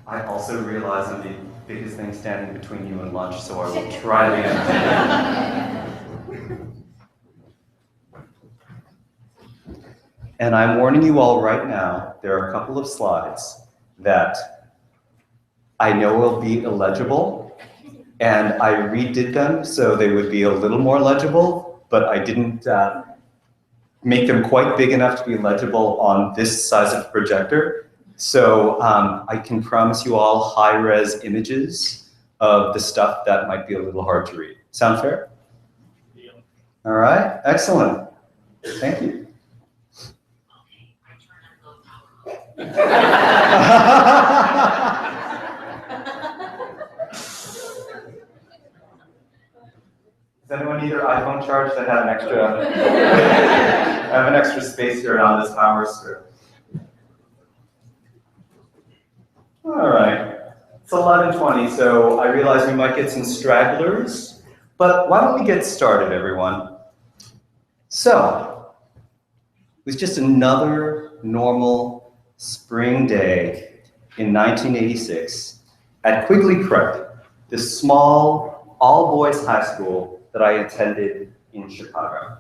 I also realize I'm the biggest thing standing between you and lunch, so I will try to be entertaining. And I'm warning you all right now, there are a couple of slides that I know will be illegible, and I redid them so they would be a little more legible, but I didn't make them quite big enough to be legible on this size of projector. So I can promise you all high-res images of the stuff that might be a little hard to read. Sound fair? Yeah. All right, excellent. Thank you. Does anyone need their iPhone charged? I have an extra. I have an extra space here on this power strip. All right, it's 11:20, so I realize we might get some stragglers, but why don't we get started, everyone? So, it was just another normal spring day in 1986 at Quigley Prep, this small all-boys high school that I attended in Chicago.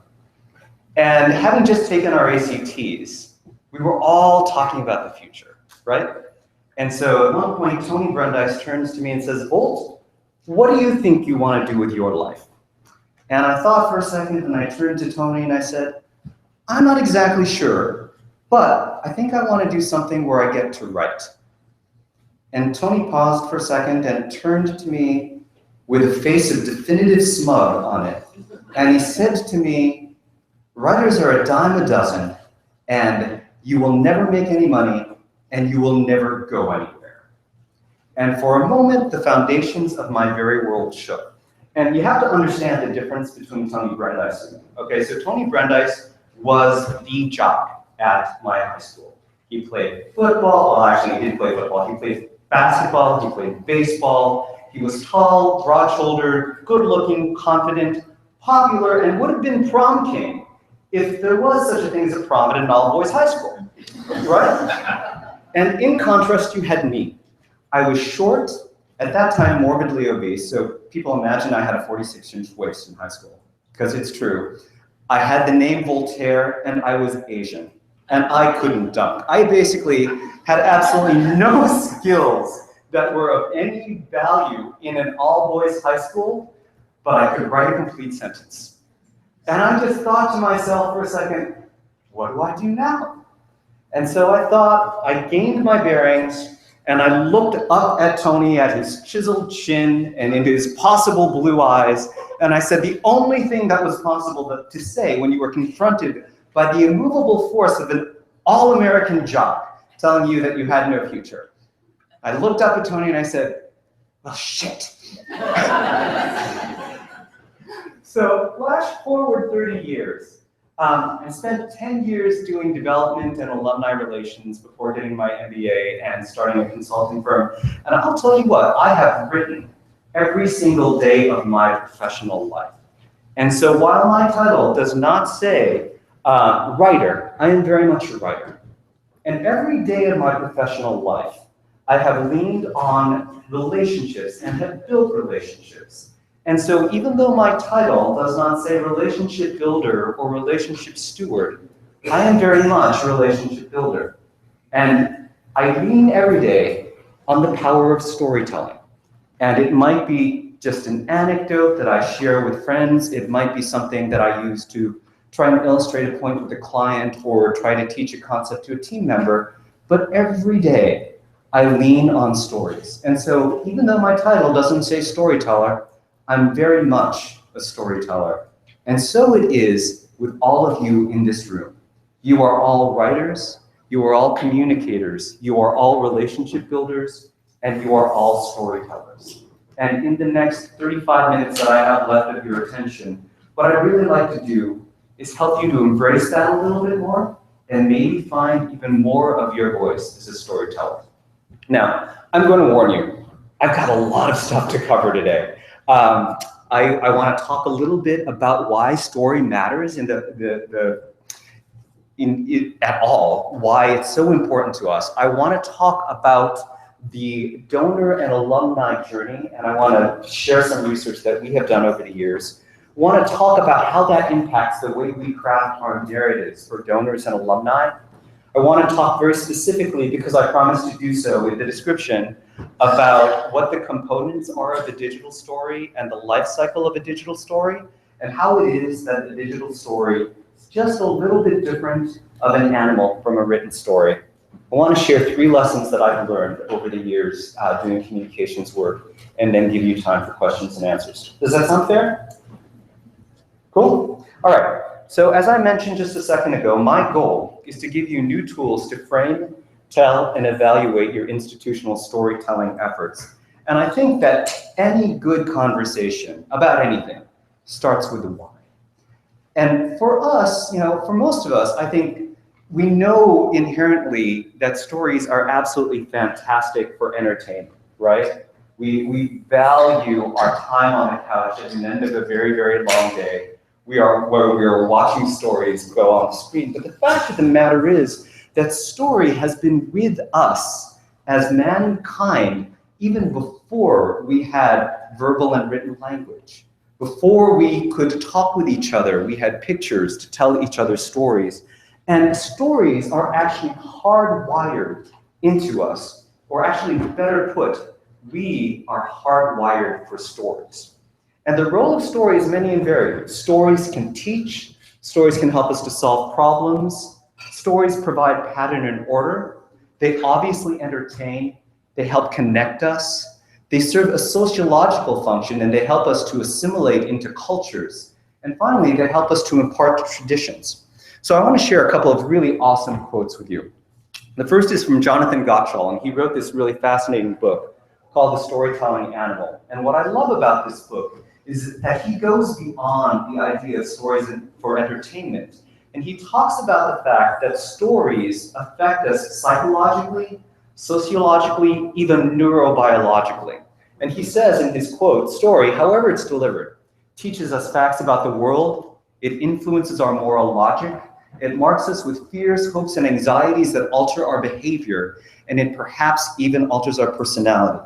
And having just taken our ACTs, we were all talking about the future, right? And so at one point, Tony Brundice turns to me and says, Volt, what do you think you want to do with your life? And I thought for a second, and I turned to Tony and I said, I'm not exactly sure, but I think I want to do something where I get to write. And Tony paused for a second and turned to me with a face of definitive smug on it. And he said to me, writers are a dime a dozen, and you will never make any money, and you will never go anywhere. And for a moment, the foundations of my very world shook. And you have to understand the difference between Tony Brundice and me. Okay, so Tony Brundice was the jock at my high school. He played football, well actually he did play football, he played basketball, he played baseball, he was tall, broad-shouldered, good-looking, confident, popular, and would have been prom king if there was such a thing as a prom at an all-boys high school, right? And in contrast, you had me. I was short, at that time morbidly obese, so people imagine I had a 46-inch waist in high school, because it's true. I had the name Voltaire, and I was Asian, and I couldn't dunk. I basically had absolutely no skills that were of any value in an all-boys high school, but I could write a complete sentence. And I just thought to myself for a second, what do I do now? And so I thought, I gained my bearings, and I looked up at Tony at his chiseled chin and into his possible blue eyes, and I said the only thing that was possible to say when you were confronted by the immovable force of an all-American jock telling you that you had no future. I looked up at Tony and I said, well, shit. So flash forward 30 years. I spent 10 years doing development and alumni relations before getting my MBA and starting a consulting firm. And I'll tell you what, I have written every single day of my professional life. And so while my title does not say writer, I am very much a writer. And every day of my professional life, I have leaned on relationships and have built relationships. And so even though my title does not say relationship builder or relationship steward, I am very much a relationship builder. And I lean every day on the power of storytelling. And it might be just an anecdote that I share with friends. It might be something that I use to try and illustrate a point with a client or try to teach a concept to a team member. But every day I lean on stories. And so even though my title doesn't say storyteller, I'm very much a storyteller. And so it is with all of you in this room. You are all writers, you are all communicators, you are all relationship builders, and you are all storytellers. And in the next 35 minutes that I have left of your attention, what I'd really like to do is help you to embrace that a little bit more and maybe find even more of your voice as a storyteller. Now, I'm going to warn you, I've got a lot of stuff to cover today. I want to talk a little bit about why story matters in at all, why it's so important to us. I want to talk about the donor and alumni journey, and I want to share some research that we have done over the years. I want to talk about how that impacts the way we craft our narratives for donors and alumni. I want to talk very specifically, because I promised to do so in the description, about what the components are of a digital story and the life cycle of a digital story, and how it is that the digital story is just a little bit different of an animal from a written story. I want to share 3 lessons that I've learned over the years doing communications work, and then give you time for questions and answers. Does that sound fair? Cool? All right. So as I mentioned just a second ago, my goal is to give you new tools to frame, tell, and evaluate your institutional storytelling efforts. And I think that any good conversation about anything starts with the why. And for us, for most of us, I think we know inherently that stories are absolutely fantastic for entertainment, right? We value our time on the couch at the end of a very, very long day. We are watching stories go on the screen. But the fact of the matter is that story has been with us as mankind even before we had verbal and written language. Before we could talk with each other, we had pictures to tell each other stories. And stories are actually hardwired into us, or actually better put, we are hardwired for stories. And the role of stories is many and varied. Stories can teach, stories can help us to solve problems, stories provide pattern and order, they obviously entertain, they help connect us, they serve a sociological function, and they help us to assimilate into cultures. And finally, they help us to impart traditions. So I want to share a couple of really awesome quotes with you. The first is from Jonathan Gottschall, and he wrote this really fascinating book called The Storytelling Animal. And what I love about this book is that he goes beyond the idea of stories for entertainment. And he talks about the fact that stories affect us psychologically, sociologically, even neurobiologically. And he says in his quote, "Story, however it's delivered, teaches us facts about the world, it influences our moral logic, it marks us with fears, hopes, and anxieties that alter our behavior, and it perhaps even alters our personality."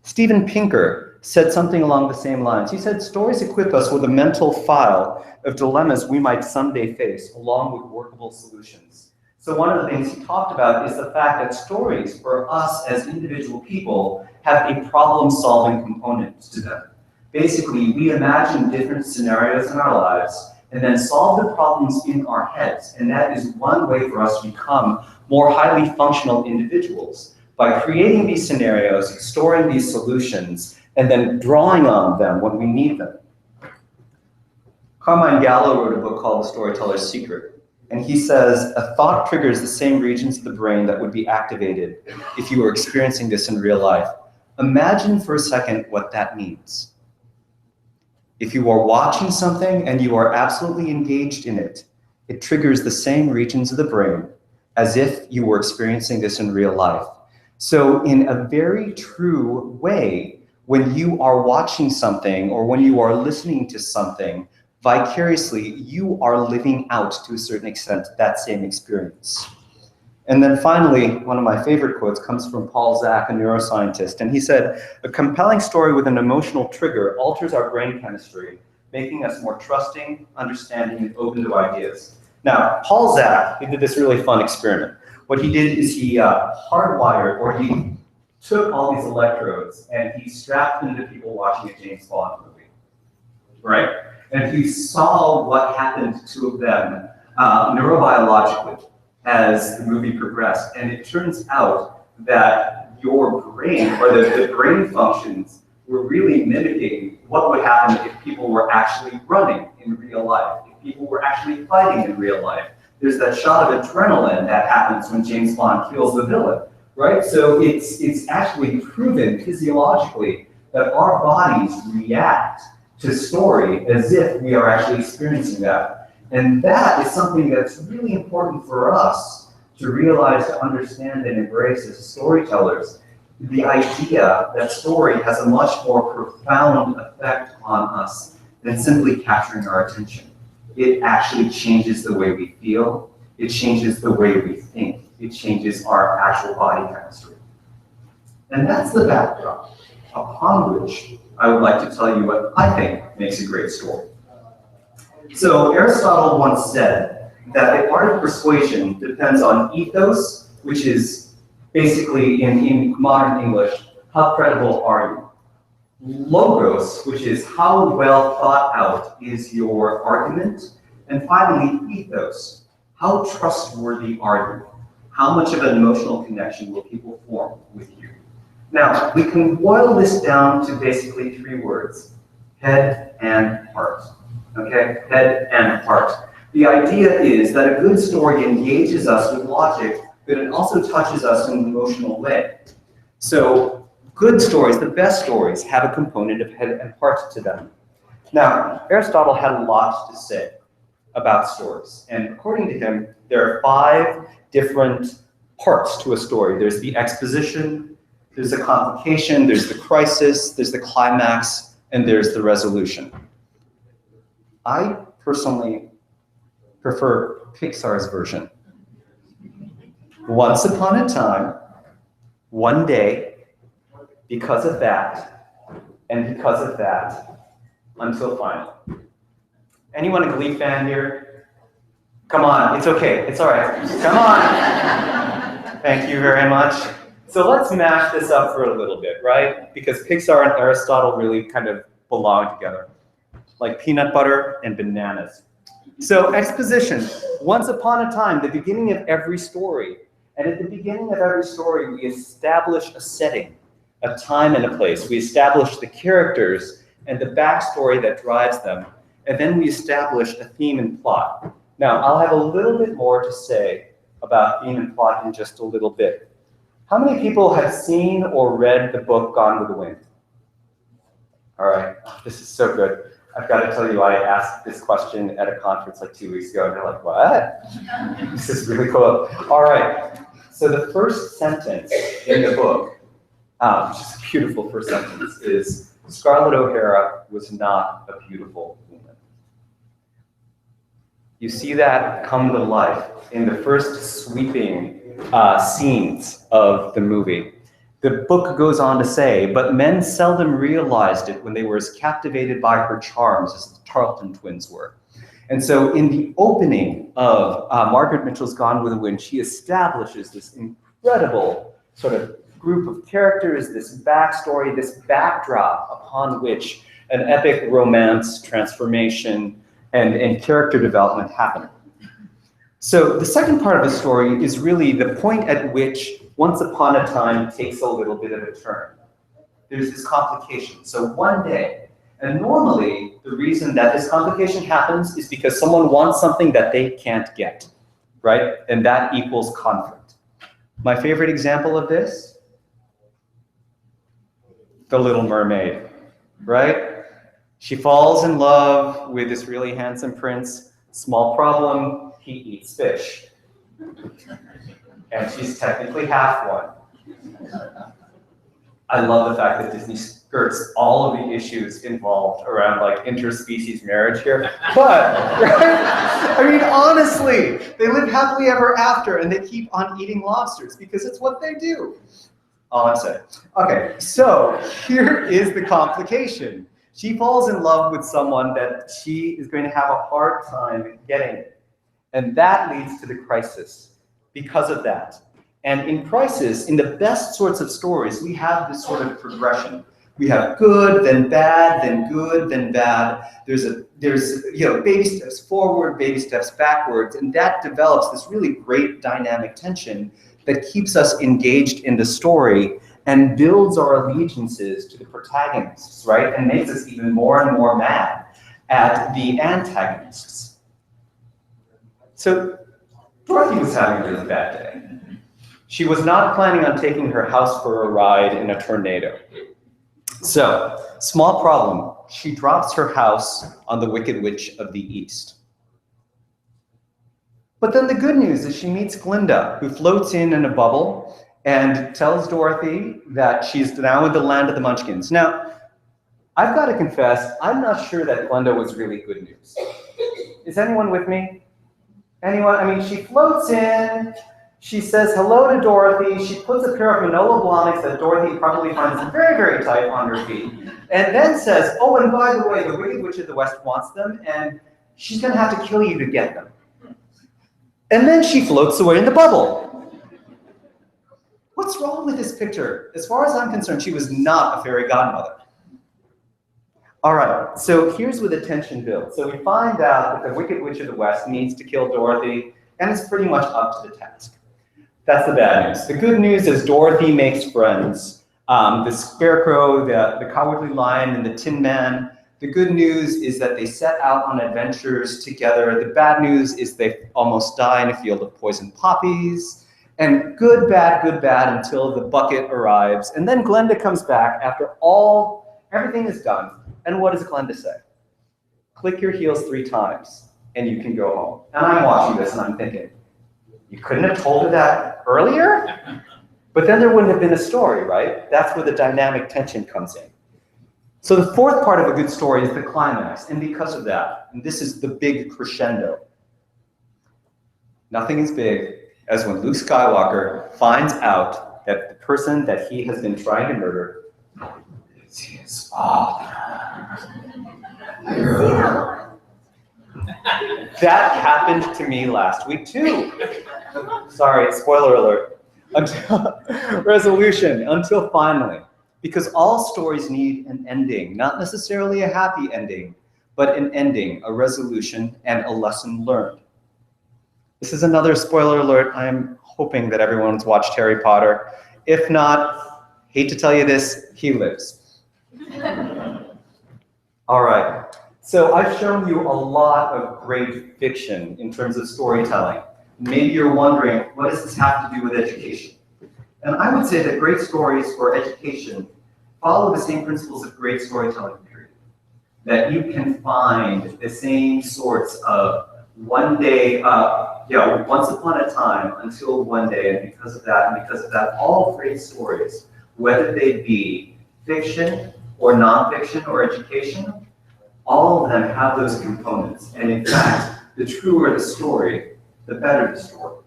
Steven Pinker said something along the same lines. He said, "Stories equip us with a mental file of dilemmas we might someday face, along with workable solutions." So one of the things he talked about is the fact that stories, for us as individual people, have a problem-solving component to them. Basically, we imagine different scenarios in our lives and then solve the problems in our heads. And that is one way for us to become more highly functional individuals, by creating these scenarios, storing these solutions, and then drawing on them when we need them. Carmine Gallo wrote a book called The Storyteller's Secret, and he says, "A thought triggers the same regions of the brain that would be activated if you were experiencing this in real life. Imagine for a second what that means. If you are watching something and you are absolutely engaged in it, it triggers the same regions of the brain as if you were experiencing this in real life." So in a very true way, when you are watching something or when you are listening to something, vicariously, you are living out, to a certain extent, that same experience. And then finally, one of my favorite quotes comes from Paul Zak, a neuroscientist, and he said, "A compelling story with an emotional trigger alters our brain chemistry, making us more trusting, understanding, and open to ideas." Now, Paul Zak, he did this really fun experiment. What he did is he hardwired, or he took all these electrodes and he strapped them to people watching a James Bond movie, right? And he saw what happened to them neurobiologically as the movie progressed. And it turns out that your brain, or the brain functions, were really mimicking what would happen if people were actually running in real life, if people were actually fighting in real life. There's that shot of adrenaline that happens when James Bond kills the villain, right? So it's actually proven physiologically that our bodies react to story as if we are actually experiencing that. And that is something that's really important for us to realize, to understand, and embrace as storytellers. The idea that story has a much more profound effect on us than simply capturing our attention. It actually changes the way we feel. It changes the way we think. It changes our actual body chemistry. And that's the backdrop upon which I would like to tell you what I think makes a great story. So Aristotle once said that the art of persuasion depends on ethos, which is basically in modern English, how credible are you? Logos, which is how well thought out is your argument? And finally, ethos, how trustworthy are you? How much of an emotional connection will people form with you? Now, we can boil this down to basically 3 words, head and heart. Okay, head and heart. The idea is that a good story engages us with logic, but it also touches us in an emotional way. So good stories, the best stories, have a component of head and heart to them. Now, Aristotle had a lot to say about stories, and according to him, there are 5 different parts to a story. There's the exposition, there's the complication, there's the crisis, there's the climax, and there's the resolution. I personally prefer Pixar's version. Once upon a time, one day, because of that, and because of that, until finally. Anyone a Glee fan here? Come on, it's okay, it's all right. Come on. Thank you very much. So let's mash this up for a little bit, right? Because Pixar and Aristotle really kind of belong together, like peanut butter and bananas. So exposition, once upon a time, the beginning of every story. And at the beginning of every story, we establish a setting, a time and a place. We establish the characters and the backstory that drives them. And then we establish a theme and plot. Now, I'll have a little bit more to say about theme and plot in just a little bit. How many people have seen or read the book Gone with the Wind? All right, this is so good. I've got to tell you, I asked this question at a conference like 2 weeks ago, and they're like, what? This is really cool. All right, so the first sentence in the book, which is a beautiful first sentence, is Scarlett O'Hara was not a beautiful woman. You see that come to life in the first sweeping scenes of the movie. The book goes on to say, but men seldom realized it when they were as captivated by her charms as the Tarleton twins were. And so in the opening of Margaret Mitchell's Gone with the Wind, she establishes this incredible sort of group of characters, this backstory, this backdrop upon which an epic romance, transformation, and character development happen. So the second part of the story is really the point at which Once Upon a Time takes a little bit of a turn. There's this complication. So one day, and normally the reason that this complication happens is because someone wants something that they can't get, right? And that equals conflict. My favorite example of this, The Little Mermaid, right? She falls in love with this really handsome prince. Small problem, he eats fish. And she's technically half one. I love the fact that Disney skirts all of the issues involved around like interspecies marriage here. But, right? I mean, honestly, they live happily ever after and they keep on eating lobsters because it's what they do. All I'm saying. Okay, so here is the complication. She falls in love with someone that she is going to have a hard time getting. And that leads to the crisis because of that. And in crisis, in the best sorts of stories, we have this sort of progression. We have good, then bad, then good, then bad. There's baby steps forward, baby steps backwards, and that develops this really great dynamic tension that keeps us engaged in the story and builds our allegiances to the protagonists, right? And makes us even more and more mad at the antagonists. So Dorothy was having a really bad day. She was not planning on taking her house for a ride in a tornado. So, small problem, she drops her house on the Wicked Witch of the East. But then the good news is she meets Glinda, who floats in a bubble and tells Dorothy that she's now in the land of the Munchkins. Now, I've got to confess, I'm not sure that Glinda was really good news. Is anyone with me? Anyone? I mean, she floats in, She says hello to Dorothy. She puts a pair of Manolo Blahniks that Dorothy probably finds very, very tight on her feet. And then says, oh, and by the way, the Wicked Witch of the West wants them, and she's going to have to kill you to get them. And then she floats away in the bubble. What's wrong with this picture? As far as I'm concerned, she was not a fairy godmother. All right, so here's where the tension builds. So we find out that the Wicked Witch of the West needs to kill Dorothy, and it's pretty much up to the task. That's the bad news. The good news is Dorothy makes friends. The Scarecrow, the Cowardly Lion, and the Tin Man. The good news is that they set out on adventures together. The bad news is they almost die in a field of poison poppies. And good, bad, until the bucket arrives. And then Glenda comes back after everything is done. And what does Glenda say? Click your heels 3 times, and you can go home. And I'm watching this, and I'm thinking, you couldn't have told her that earlier? But then there wouldn't have been a story, right? That's where the dynamic tension comes in. So the fourth part of a good story is the climax. And because of that, and this is the big crescendo, nothing is big as when Luke Skywalker finds out that the person that he has been trying to murder is his father. That happened to me last week too. Sorry, spoiler alert. Until resolution, until finally. Because all stories need an ending, not necessarily a happy ending, but an ending, a resolution, and a lesson learned. This is another spoiler alert. I'm hoping that everyone's watched Harry Potter. If not, hate to tell you this, he lives. All right. So I've shown you a lot of great fiction in terms of storytelling. Maybe you're wondering, what does this have to do with education? And I would say that great stories for education follow the same principles of great storytelling, period. That you can find the same sorts of one day, once upon a time until one day, and because of that, all great stories, whether they be fiction or nonfiction or education, all of them have those components. And in fact, the truer the story, the better the story.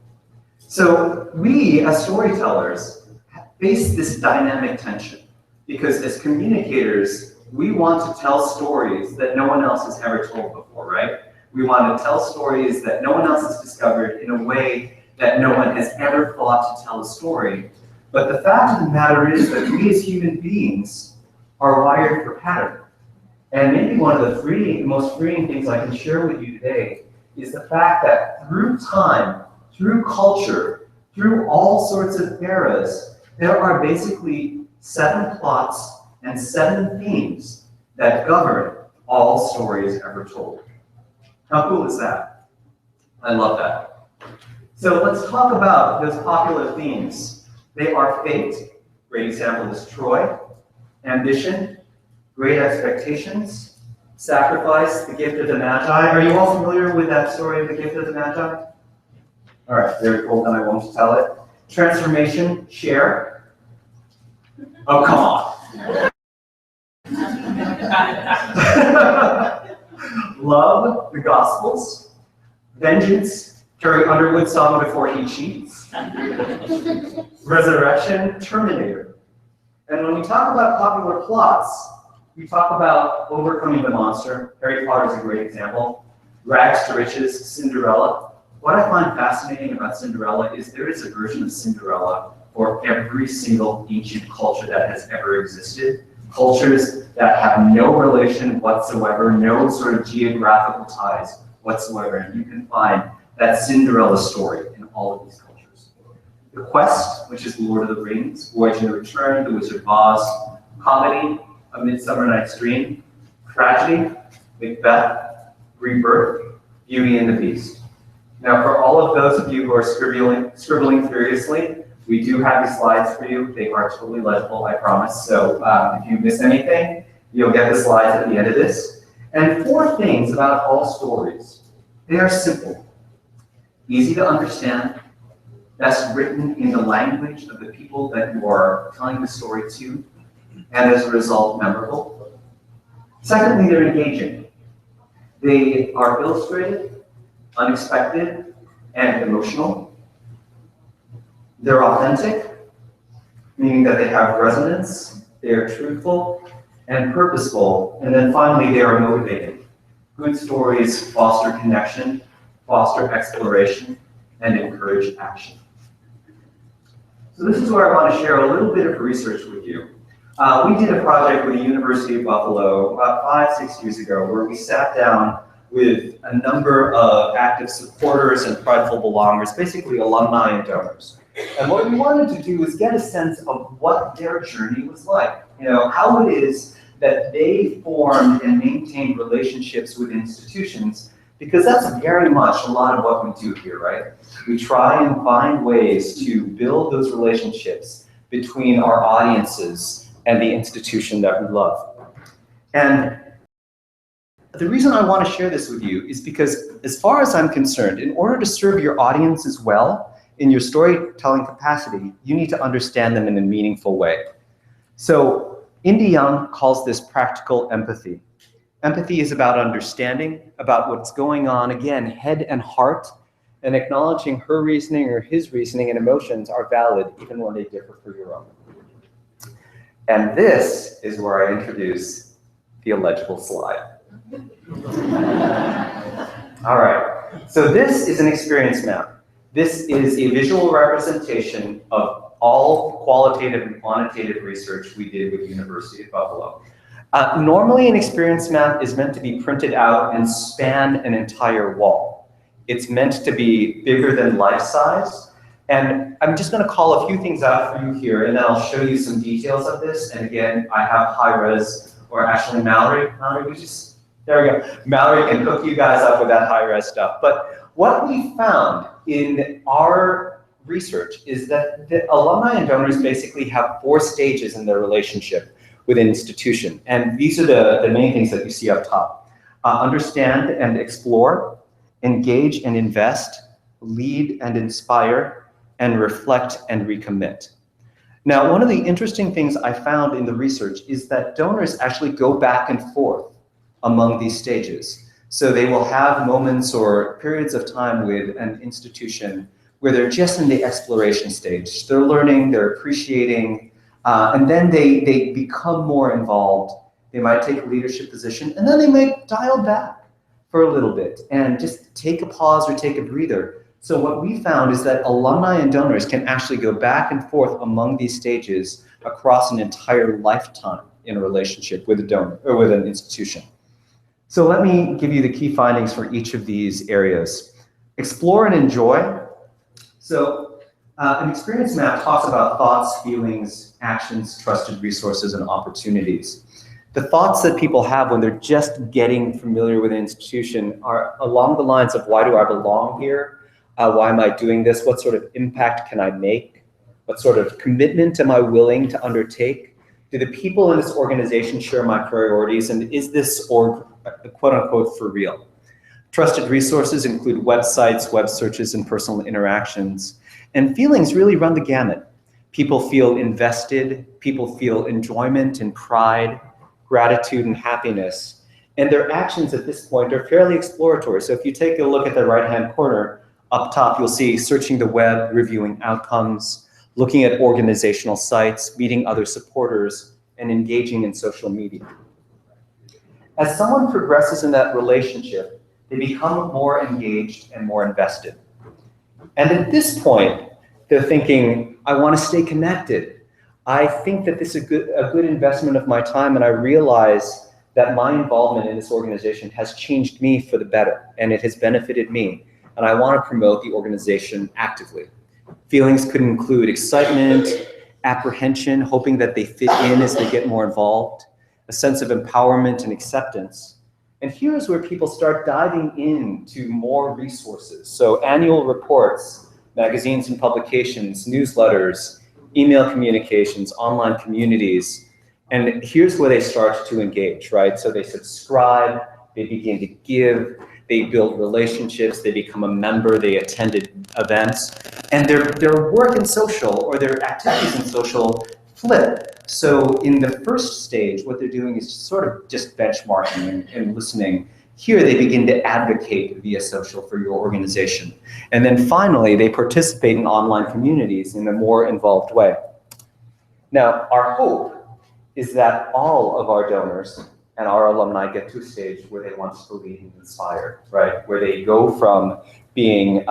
So we, as storytellers, face this dynamic tension because as communicators, we want to tell stories that no one else has ever told before, right? We want to tell stories that no one else has discovered in a way that no one has ever thought to tell a story. But the fact of the matter is that we as human beings are wired for pattern. And maybe one of the most freeing things I can share with you today is the fact that through time, through culture, through all sorts of eras, there are basically 7 plots and 7 themes that govern all stories ever told. How cool is that? I love that. So let's talk about those popular themes. They are fate, great example is Troy, ambition, great expectations, sacrifice, the gift of the Magi. Are you all familiar with that story of the gift of the Magi? All right, very cool, then I won't tell it. Transformation, share. Oh, come on. Love, the Gospels. Vengeance, Carrie Underwood saw him before he cheats. Resurrection, Terminator. And when we talk about popular plots, we talk about overcoming the monster. Harry Potter is a great example. Rags to riches, Cinderella. What I find fascinating about Cinderella is there is a version of Cinderella for every single ancient culture that has ever existed. Cultures that have no relation whatsoever, no sort of geographical ties whatsoever. And you can find that Cinderella story in all of these cultures. The Quest, which is The Lord of the Rings, Voyage and Return, The Wizard of Oz, comedy, A Midsummer Night's Dream, tragedy, Macbeth, Rebirth, Beauty and the Beast. Now, for all of those of you who are scribbling furiously, we do have these slides for you. They are totally legible, I promise. So if you miss anything, you'll get the slides at the end of this. And 4 things about all stories. They are simple, easy to understand, best written in the language of the people that you are telling the story to, and as a result, memorable. Secondly, they're engaging. They are illustrated, unexpected, and emotional. They're authentic, meaning that they have resonance, they are truthful and purposeful, and then finally they are motivating. Good stories foster connection, foster exploration, and encourage action. So this is where I want to share a little bit of research with you. We did a project with the University of Buffalo about 5-6 years ago where we sat down with a number of active supporters and prideful belongers, basically alumni and donors. And what we wanted to do was get a sense of what their journey was like. How it is that they formed and maintained relationships with institutions, because that's very much a lot of what we do here, right? We try and find ways to build those relationships between our audiences and the institution that we love. And the reason I want to share this with you is because, as far as I'm concerned, in order to serve your audiences well in your storytelling capacity, you need to understand them in a meaningful way. So Indy Young calls this practical empathy. Empathy is about understanding, about what's going on, again, head and heart, and acknowledging her reasoning or his reasoning and emotions are valid even when they differ from your own. And this is where I introduce the illegible slide. All right, so this is an experience map. This is a visual representation of all qualitative and quantitative research we did with the University of Buffalo. Normally, an experience map is meant to be printed out and span an entire wall. It's meant to be bigger than life size. And I'm just going to call a few things out for you here, and then I'll show you some details of this. And again, I have high-res, or actually Mallory, there we go. Mallory can hook you guys up with that high-res stuff. But what we found in our research is that the alumni and donors basically have 4 stages in their relationship with an institution. And these are the main things that you see up top. Understand and explore, engage and invest, lead and inspire, and reflect and recommit. Now, one of the interesting things I found in the research is that donors actually go back and forth among these stages. So they will have moments or periods of time with an institution where they're just in the exploration stage. They're learning, they're appreciating, and then they become more involved. They might take a leadership position, and then they might dial back for a little bit and just take a pause or take a breather. So what we found is that alumni and donors can actually go back and forth among these stages across an entire lifetime in a relationship with a donor or with an institution. So let me give you the key findings for each of these areas. Explore and enjoy. So an experience map talks about thoughts, feelings, actions, trusted resources, and opportunities. The thoughts that people have when they're just getting familiar with an institution are along the lines of, why do I belong here? Why am I doing this? What sort of impact can I make? What sort of commitment am I willing to undertake? Do the people in this organization share my priorities? And is this org, quote unquote, for real? Trusted resources include websites, web searches, and personal interactions. And feelings really run the gamut. People feel invested, people feel enjoyment and pride, gratitude and happiness. And their actions at this point are fairly exploratory. So if you take a look at the right-hand corner, up top, you'll see searching the web, reviewing outcomes, looking at organizational sites, meeting other supporters, and engaging in social media. As someone progresses in that relationship, they become more engaged and more invested. And at this point, they're thinking, I want to stay connected. I think that this is a good investment of my time, and I realize that my involvement in this organization has changed me for the better, and it has benefited me, and I want to promote the organization actively. Feelings could include excitement, apprehension, hoping that they fit in as they get more involved, a sense of empowerment and acceptance. And here's where people start diving into more resources. So annual reports, magazines and publications, newsletters, email communications, online communities. And here's where they start to engage, right? So they subscribe, they begin to give, they build relationships, they become a member, they attended events, and their work in social or their activities in social flip. So in the first stage, what they're doing is sort of just benchmarking and listening. Here they begin to advocate via social for your organization. And then finally, they participate in online communities in a more involved way. Now, our hope is that all of our donors and our alumni get to a stage where they want to lead and inspire, right? Where they go from being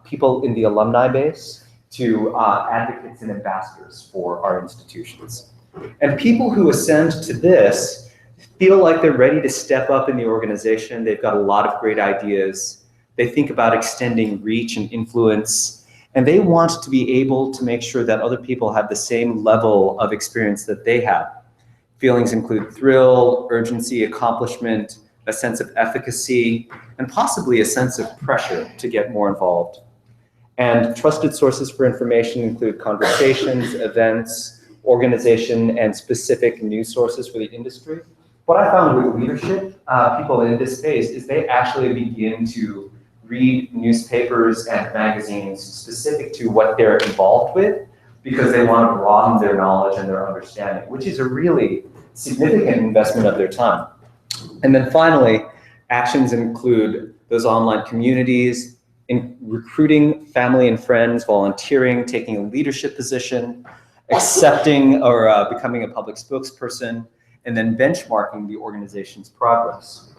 people in the alumni base to advocates and ambassadors for our institutions. And people who ascend to this feel like they're ready to step up in the organization. They've got a lot of great ideas. They think about extending reach and influence, and they want to be able to make sure that other people have the same level of experience that they have. Feelings include thrill, urgency, accomplishment, a sense of efficacy, and possibly a sense of pressure to get more involved. And trusted sources for information include conversations, events, organization, and specific news sources for the industry. What I found with leadership, people in this space, is they actually begin to read newspapers and magazines specific to what they're involved with, because they want to broaden their knowledge and their understanding, which is a really significant investment of their time. And then finally, actions include those online communities, in recruiting family and friends, volunteering, taking a leadership position, accepting or becoming a public spokesperson, and then benchmarking the organization's progress.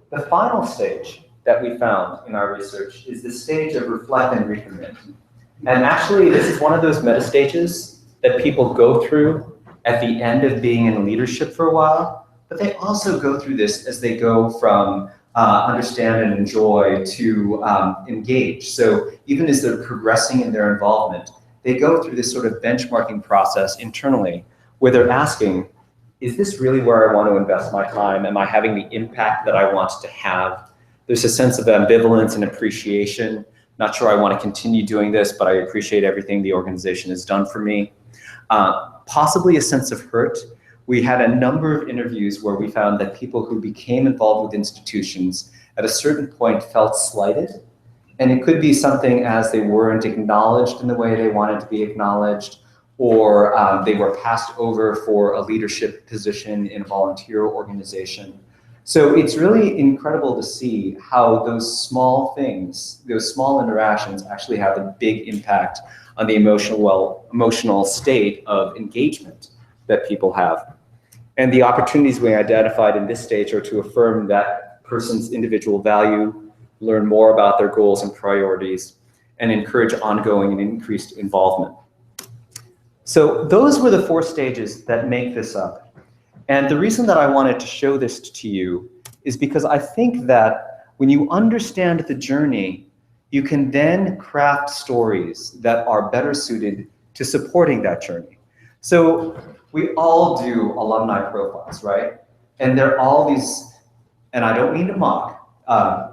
The final stage that we found in our research is the stage of reflect and recommit. And actually, this is one of those meta stages that people go through at the end of being in leadership for a while, but they also go through this as they go from understand and enjoy to engage. So even as they're progressing in their involvement, they go through this sort of benchmarking process internally where they're asking, is this really where I want to invest my time? Am I having the impact that I want to have? There's a sense of ambivalence and appreciation. Not sure I want to continue doing this, but I appreciate everything the organization has done for me. Possibly a sense of hurt. We had a number of interviews where we found that people who became involved with institutions at a certain point felt slighted. And it could be something as they weren't acknowledged in the way they wanted to be acknowledged, or they were passed over for a leadership position in a volunteer organization. So it's really incredible to see how those small things, those small interactions actually have a big impact on the emotional state of engagement that people have. And the opportunities we identified in this stage are to affirm that person's individual value, learn more about their goals and priorities, and encourage ongoing and increased involvement. So those were the 4 stages that make this up. And the reason that I wanted to show this to you is because I think that when you understand the journey, you can then craft stories that are better suited to supporting that journey. So we all do alumni profiles, right? And they're all these, and I don't mean to mock,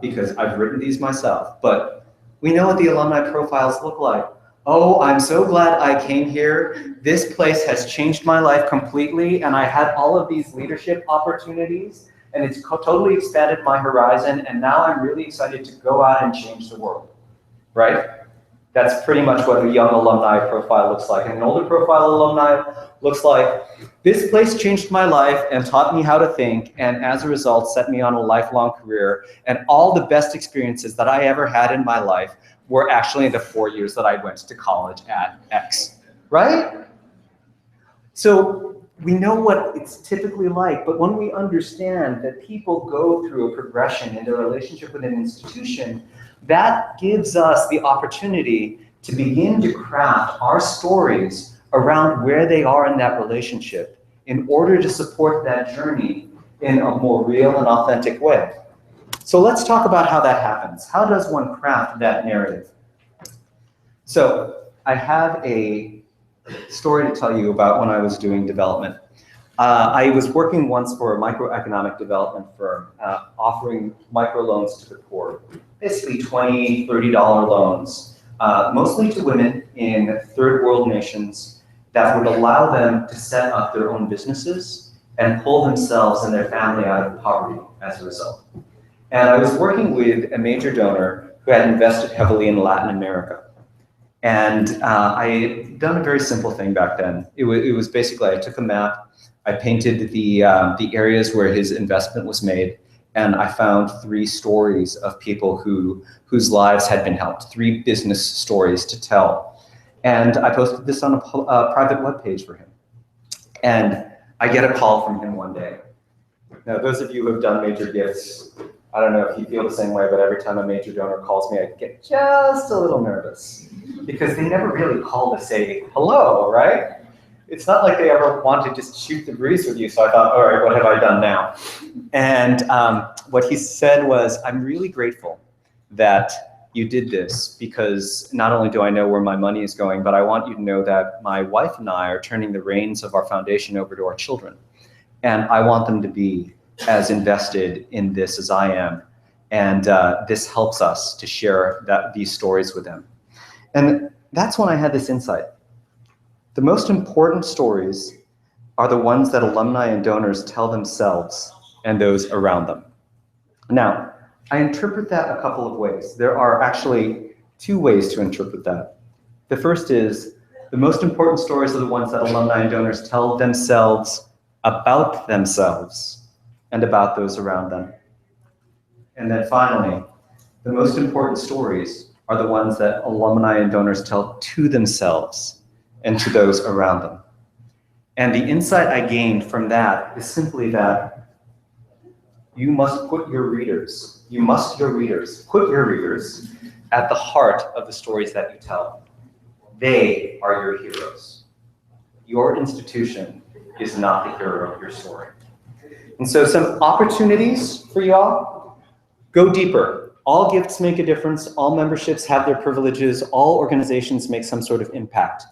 because I've written these myself, but we know what the alumni profiles look like. Oh, I'm so glad I came here. This place has changed my life completely, and I had all of these leadership opportunities, and it's totally expanded my horizon, and now I'm really excited to go out and change the world, right? That's pretty much what a young alumni profile looks like. And an older profile alumni looks like, this place changed my life and taught me how to think, and as a result set me on a lifelong career, and all the best experiences that I ever had in my life were actually the 4 years that I went to college at X, right? So we know what it's typically like, but when we understand that people go through a progression in their relationship with an institution, that gives us the opportunity to begin to craft our stories around where they are in that relationship in order to support that journey in a more real and authentic way. So let's talk about how that happens. How does one craft that narrative? So I have a story to tell you about when I was doing development. I was working once for a microeconomic development firm, offering microloans to the poor, basically $20, $30 loans, mostly to women in third world nations that would allow them to set up their own businesses and pull themselves and their family out of poverty as a result. And I was working with a major donor who had invested heavily in Latin America. And I had done a very simple thing back then. It was basically, I took a map, I painted the areas where his investment was made, and I found 3 stories of people whose lives had been helped, 3 business stories to tell. And I posted this on a private webpage for him. And I get a call from him one day. Now, those of you who have done major gifts, I don't know if you feel the same way, but every time a major donor calls me, I get just a little nervous because they never really call to say hello, right? It's not like they ever want to just shoot the breeze with you. So I thought, all right, what have I done now? And what he said was, I'm really grateful that you did this because not only do I know where my money is going, but I want you to know that my wife and I are turning the reins of our foundation over to our children. And I want them to be as invested in this as I am. And this helps us to share these stories with them. And that's when I had this insight. The most important stories are the ones that alumni and donors tell themselves and those around them. Now, I interpret that a couple of ways. There are actually 2 ways to interpret that. The first is the most important stories are the ones that alumni and donors tell themselves about themselves and about those around them. And then finally, the most important stories are the ones that alumni and donors tell to themselves and to those around them. And the insight I gained from that is simply that you must put your readers, put your readers at the heart of the stories that you tell. They are your heroes. Your institution is not the hero of your story. And so some opportunities for y'all, go deeper. All gifts make a difference. All memberships have their privileges. All organizations make some sort of impact.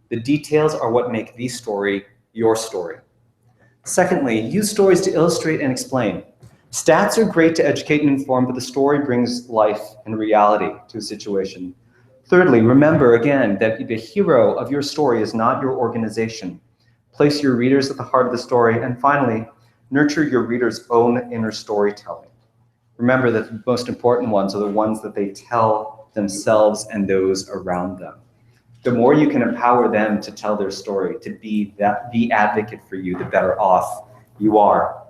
The details are what make the story your story. Secondly, use stories to illustrate and explain. Stats are great to educate and inform, but the story brings life and reality to a situation. Thirdly, remember again that the hero of your story is not your organization. Place your readers at the heart of the story. And finally, nurture your readers' own inner storytelling. Remember that the most important ones are the ones that they tell themselves and those around them. The more you can empower them to tell their story, to be the advocate for you, the better off you are.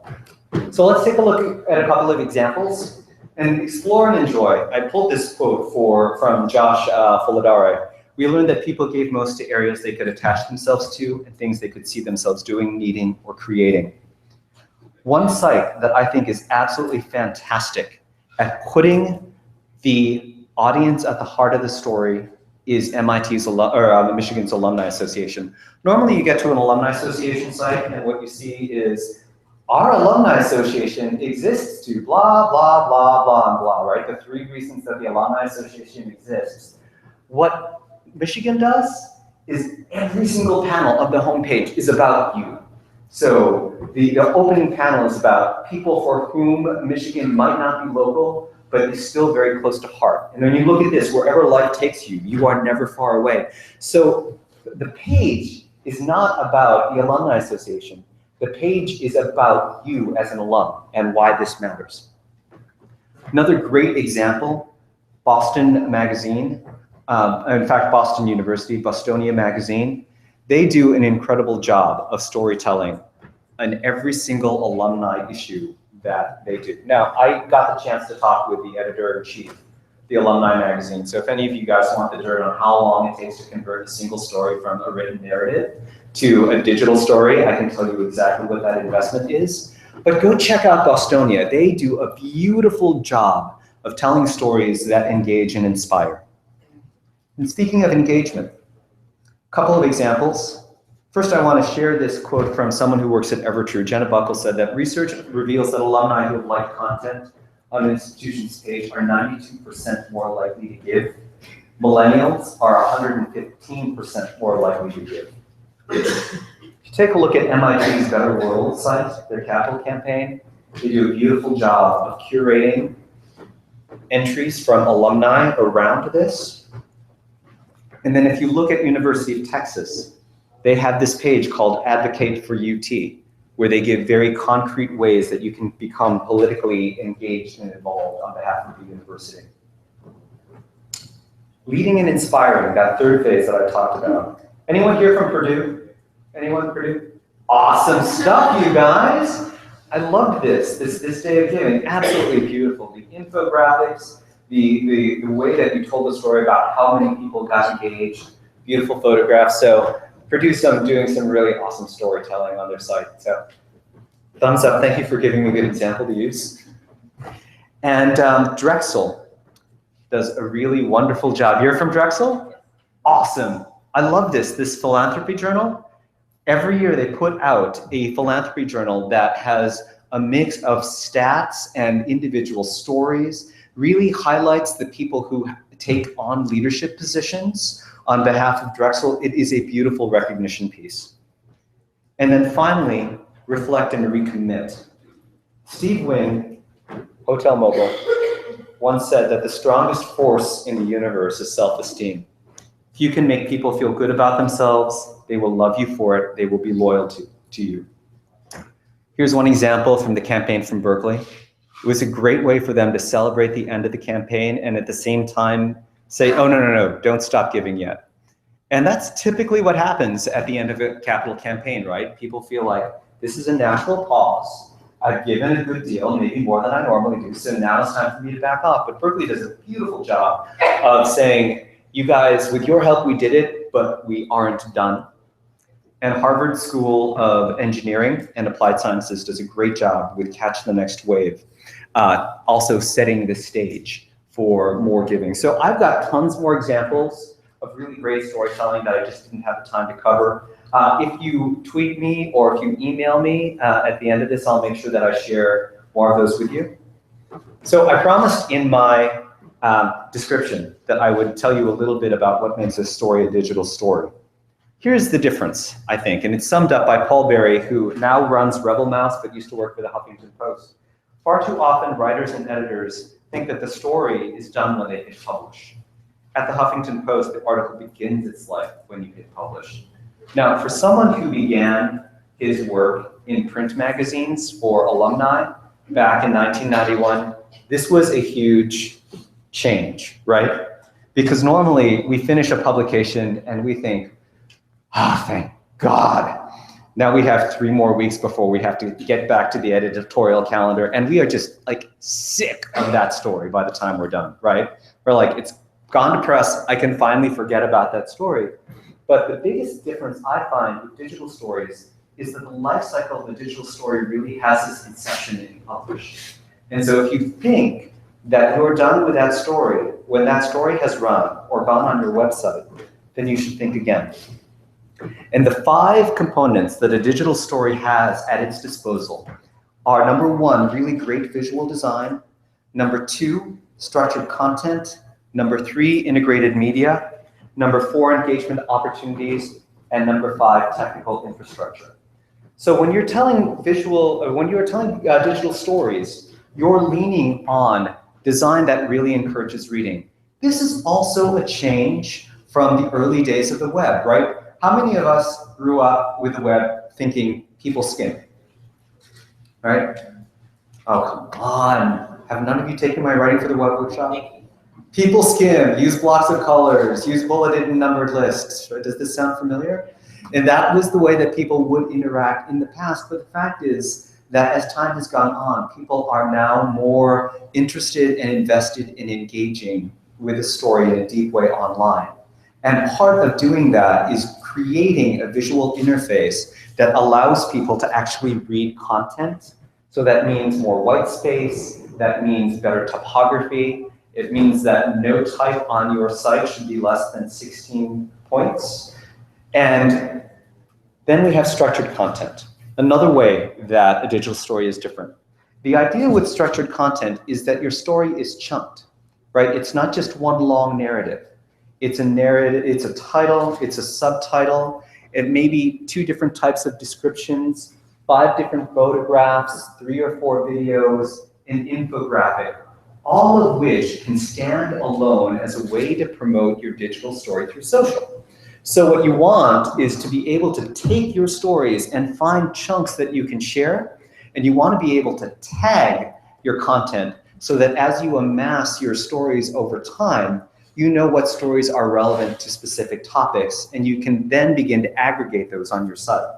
So let's take a look at a couple of examples and explore and enjoy. I pulled this quote from Josh Folidare. We learned that people gave most to areas they could attach themselves to and things they could see themselves doing, needing, or creating. One site that I think is absolutely fantastic at putting the audience at the heart of the story is Michigan's Alumni Association. Normally you get to an Alumni Association site and what you see is our Alumni Association exists to blah, blah, blah, blah, and blah, right? The 3 reasons that the Alumni Association exists. What Michigan does is every single panel of the homepage is about you. So the opening panel is about people for whom Michigan might not be local, but is still very close to heart. And when you look at this, wherever life takes you, you are never far away. So the page is not about the Alumni Association. The page is about you as an alum and why this matters. Another great example, Boston Magazine, in fact, Boston University, Bostonia Magazine, they do an incredible job of storytelling in every single alumni issue that they do. Now, I got the chance to talk with the editor-in-chief, the Alumni Magazine. So if any of you guys want the dirt on how long it takes to convert a single story from a written narrative to a digital story, I can tell you exactly what that investment is. But go check out Bostonia. They do a beautiful job of telling stories that engage and inspire. And speaking of engagement, a couple of examples. First, I want to share this quote from someone who works at Evertrue. Jenna Buckle said that research reveals that alumni who have liked content on an institution's page are 92% more likely to give. Millennials are 115% more likely to give. If you take a look at MIT's Better World site, their capital campaign, they do a beautiful job of curating entries from alumni around this. And then if you look at University of Texas, they have this page called Advocate for UT, where they give very concrete ways that you can become politically engaged and involved on behalf of the university. Leading and inspiring, that third phase that I talked about. Anyone here from Purdue? Anyone from Purdue? Awesome stuff, you guys. I loved this day of giving, absolutely beautiful. The infographics, the way that you told the story about how many people got engaged, beautiful photographs. So Produce doing some really awesome storytelling on their site. So thumbs up, thank you for giving me a good example to use. And Drexel does a really wonderful job. You're from Drexel? Awesome. I love this philanthropy journal. Every year they put out a philanthropy journal that has a mix of stats and individual stories, really highlights the people who take on leadership positions on behalf of Drexel. It is a beautiful recognition piece. And then finally, reflect and recommit. Steve Wynn, Hotel Mogul, once said that the strongest force in the universe is self-esteem. If you can make people feel good about themselves, they will love you for it, they will be loyal to you. Here's one example from the campaign from Berkeley. It was a great way for them to celebrate the end of the campaign and at the same time say, oh, no, don't stop giving yet. And that's typically what happens at the end of a capital campaign, right? People feel like, this is a natural pause. I've given a good deal, maybe more than I normally do, so now it's time for me to back off. But Berkeley does a beautiful job of saying, you guys, with your help, we did it, but we aren't done. And Harvard School of Engineering and Applied Sciences does a great job with Catch the Next Wave, also setting the stage for more giving. So I've got tons more examples of really great storytelling that I just didn't have the time to cover. If you tweet me or if you email me at the end of this, I'll make sure that I share more of those with you. So I promised in my description that I would tell you a little bit about what makes a story a digital story. Here's the difference, I think, and it's summed up by Paul Berry, who now runs Rebel Mouse but used to work for the Huffington Post. Far too often, writers and editors think that the story is done when they hit publish. At the Huffington Post, the article begins its life when you hit publish. Now, for someone who began his work in print magazines for alumni back in 1991, this was a huge change, right? Because normally we finish a publication and we think, ah, thank God. Now we have 3 more weeks before we have to get back to the editorial calendar, and we are just like sick of that story by the time we're done, right? We're like, it's gone to press, I can finally forget about that story. But the biggest difference I find with digital stories is that the life cycle of the digital story really has its inception in publish. And so if you think that you're done with that story when that story has run or gone on your website, then you should think again. And the 5 components that a digital story has at its disposal are, number 1, really great visual design, number 2, structured content, number 3, integrated media, number 4, engagement opportunities, and number 5, technical infrastructure. So when you're telling digital stories, you're leaning on design that really encourages reading. This is also a change from the early days of the web, right? How many of us grew up with the web thinking people skim, right? Oh, come on. Have none of you taken my Writing for the Web workshop? People skim, use blocks of colors, use bulleted and numbered lists. Right? Does this sound familiar? And that was the way that people would interact in the past. But the fact is that as time has gone on, people are now more interested and invested in engaging with a story in a deep way online. And part of doing that is creating a visual interface that allows people to actually read content. So that means more white space, that means better typography. It means that no type on your site should be less than 16 points. And then we have structured content. Another way that a digital story is different. The idea with structured content is that your story is chunked, right? It's not just one long narrative. It's a narrative, it's a title, it's a subtitle. It may be 2 different types of descriptions, 5 different photographs, 3 or 4 videos, an infographic, all of which can stand alone as a way to promote your digital story through social. So what you want is to be able to take your stories and find chunks that you can share, and you want to be able to tag your content so that as you amass your stories over time, you know what stories are relevant to specific topics, and you can then begin to aggregate those on your site.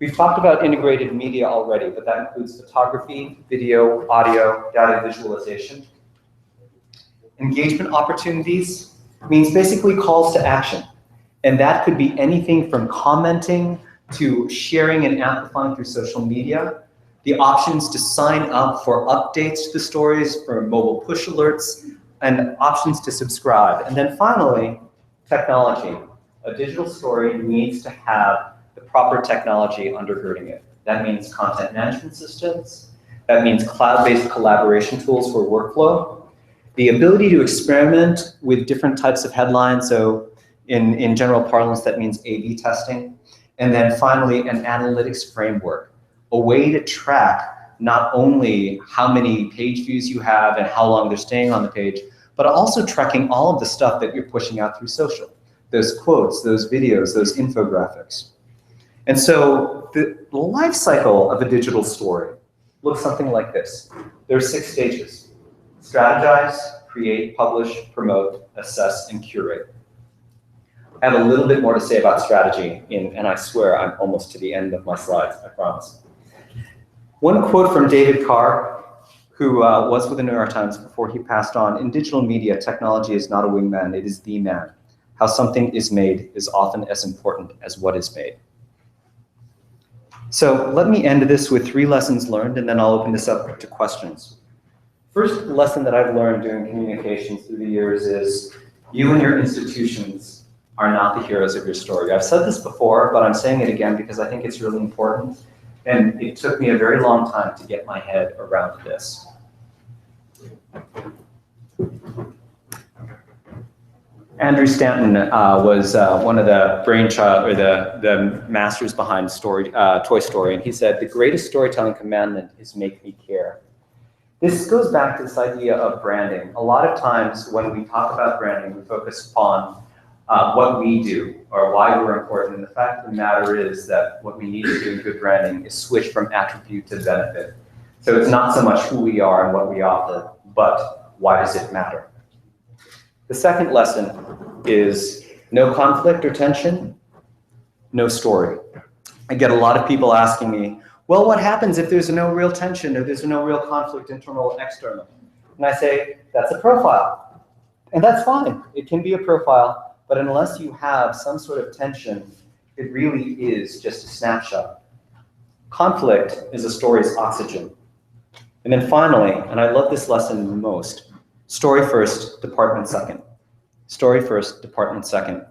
We've talked about integrated media already, but that includes photography, video, audio, data visualization. Engagement opportunities means basically calls to action. And that could be anything from commenting to sharing and amplifying through social media, the options to sign up for updates to the stories, for mobile push alerts, and options to subscribe. And then finally, technology. A digital story needs to have the proper technology undergirding it. That means content management systems. That means cloud-based collaboration tools for workflow. The ability to experiment with different types of headlines. So in general parlance, that means A/B testing. And then finally, an analytics framework, a way to track not only how many page views you have and how long they're staying on the page, but also tracking all of the stuff that you're pushing out through social. Those quotes, those videos, those infographics. And so the life cycle of a digital story looks something like this. There are 6 stages: strategize, create, publish, promote, assess, and curate. I have a little bit more to say about strategy, and I swear I'm almost to the end of my slides, I promise. One quote from David Carr, who was with the New York Times before he passed on: "In digital media, technology is not a wingman, it is the man. How something is made is often as important as what is made." So let me end this with 3 lessons learned, and then I'll open this up to questions. First lesson that I've learned doing communications through the years is you and your institutions are not the heroes of your story. I've said this before, but I'm saying it again because I think it's really important. And it took me a very long time to get my head around this. Andrew Stanton was one of the brainchild, or the masters behind Toy Story, and he said, "The greatest storytelling commandment is make me care." This goes back to this idea of branding. A lot of times when we talk about branding, we focus upon what we do or why we're important. And the fact of the matter is that what we need to do in good branding is switch from attribute to benefit. So it's not so much who we are and what we offer, but why does it matter? The second lesson is no conflict or tension, no story. I get a lot of people asking me, well, what happens if there's no real tension or there's no real conflict, internal or external? And I say, that's a profile. And that's fine. It can be a profile. But unless you have some sort of tension, it really is just a snapshot. Conflict is a story's oxygen. And then finally, and I love this lesson most, story first, department second. Story first, department second.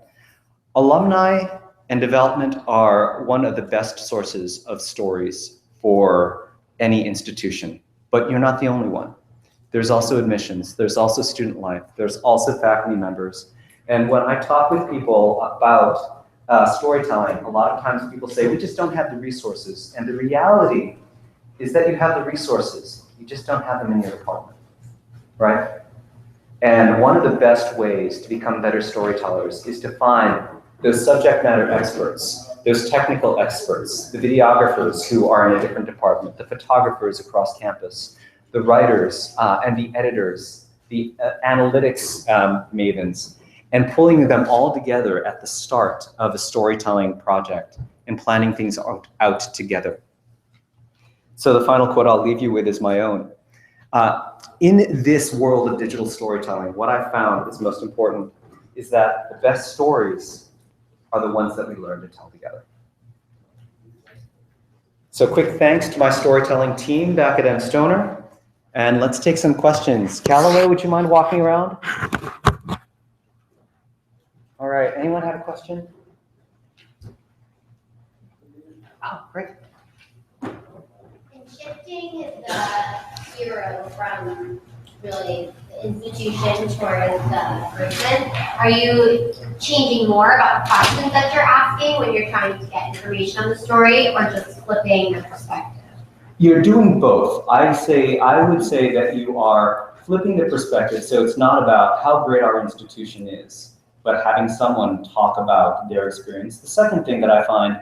Alumni and development are one of the best sources of stories for any institution, but you're not the only one. There's also admissions, there's also student life, there's also faculty members. And when I talk with people about storytelling, a lot of times people say, we just don't have the resources. And the reality is that you have the resources, you just don't have them in your department, right? And one of the best ways to become better storytellers is to find those subject matter experts, those technical experts, the videographers who are in a different department, the photographers across campus, the writers and the editors, the analytics mavens, and pulling them all together at the start of a storytelling project and planning things out together. So the final quote I'll leave you with is my own. In this world of digital storytelling, what I found is most important is that the best stories are the ones that we learn to tell together. So quick thanks to my storytelling team back at M. Stoner, and let's take some questions. Callaway, would you mind walking around? All right, anyone have a question? Oh, great. In shifting the hero from really the institution towards the person, are you changing more about the questions that you're asking when you're trying to get information on the story, or just flipping the perspective? You're doing both. I would say that you are flipping the perspective, so it's not about how great our institution is, but having someone talk about their experience. The second thing that I find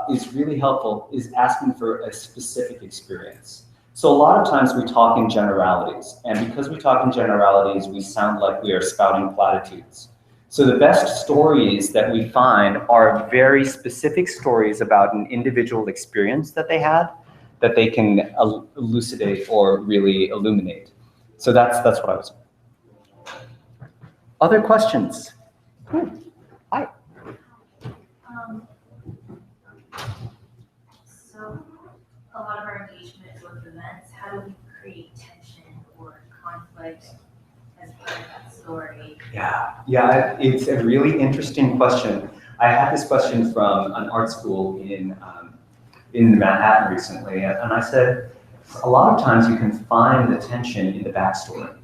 is really helpful is asking for a specific experience. So a lot of times we talk in generalities, and because we talk in generalities, we sound like we are spouting platitudes. So the best stories that we find are very specific stories about an individual experience that they had that they can elucidate or really illuminate. So that's what I was. Other questions? Hi. So a lot of our engagement is with events. How do we create tension or conflict as part of that story? Yeah, it's a really interesting question. I had this question from an art school in Manhattan recently, and I said, a lot of times you can find the tension in the backstory.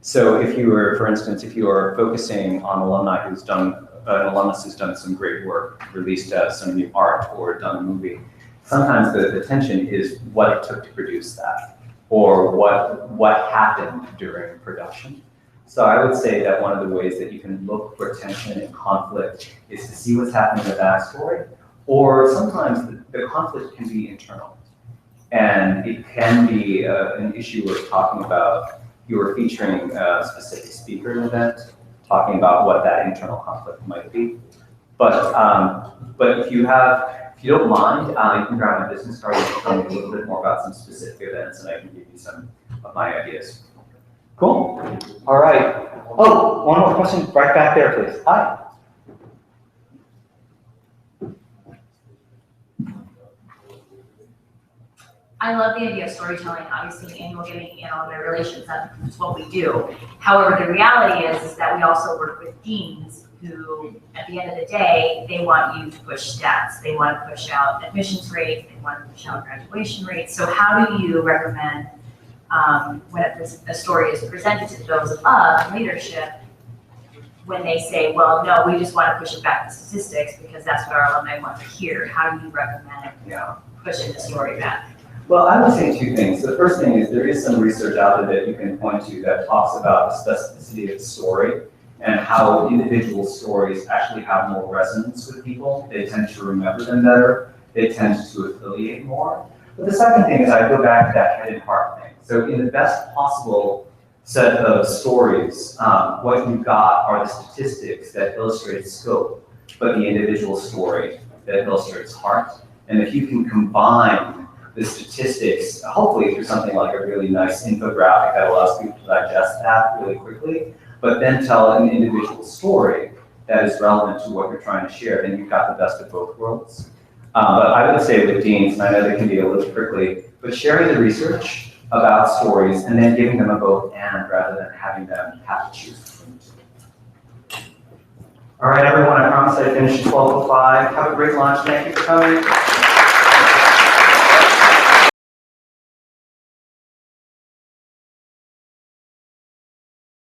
So if you were, for instance, if you are focusing on an alumnus who's done some great work, released some new art, or done a movie, sometimes the tension is what it took to produce that, or what happened during production. So I would say that one of the ways that you can look for tension and conflict is to see what's happening in the backstory, or sometimes the conflict can be internal. And it can be an issue of talking about, you were featuring a specific speaker in an event, talking about what that internal conflict might be. But if you don't mind, you can grab my business card and tell me a little bit more about some specific events, and I can give you some of my ideas. Cool. All right. Oh, one more question right back there, please. Hi. I love the idea of storytelling. Obviously, annual giving and alumni relations, that's what we do. However, the reality is that we also work with deans who, at the end of the day, they want you to push stats. They want to push out admissions rates. They want to push out graduation rates. So how do you recommend when a story is presented to those above leadership, when they say, well, no, we just want to push it back to statistics because that's what our alumni want to hear? How do you recommend pushing the story back? Well, I would say two things. The first thing is there is some research out there that you can point to that talks about the specificity of the story and how individual stories actually have more resonance with people. They tend to remember them better. They tend to affiliate more. But the second thing is I go back to that head and heart thing. So in the best possible set of stories, what you've got are the statistics that illustrate scope, but the individual story that illustrates heart. And if you can combine the statistics, hopefully through something like a really nice infographic that allows people to digest that really quickly, but then tell an individual story that is relevant to what you're trying to share, then you've got the best of both worlds. But I would say with deans, and I know they can be a little prickly, but sharing the research about stories and then giving them a both and rather than having them have to choose between the two. All right, everyone, I promise I finished 12:05. Have a great lunch. Thank you for coming.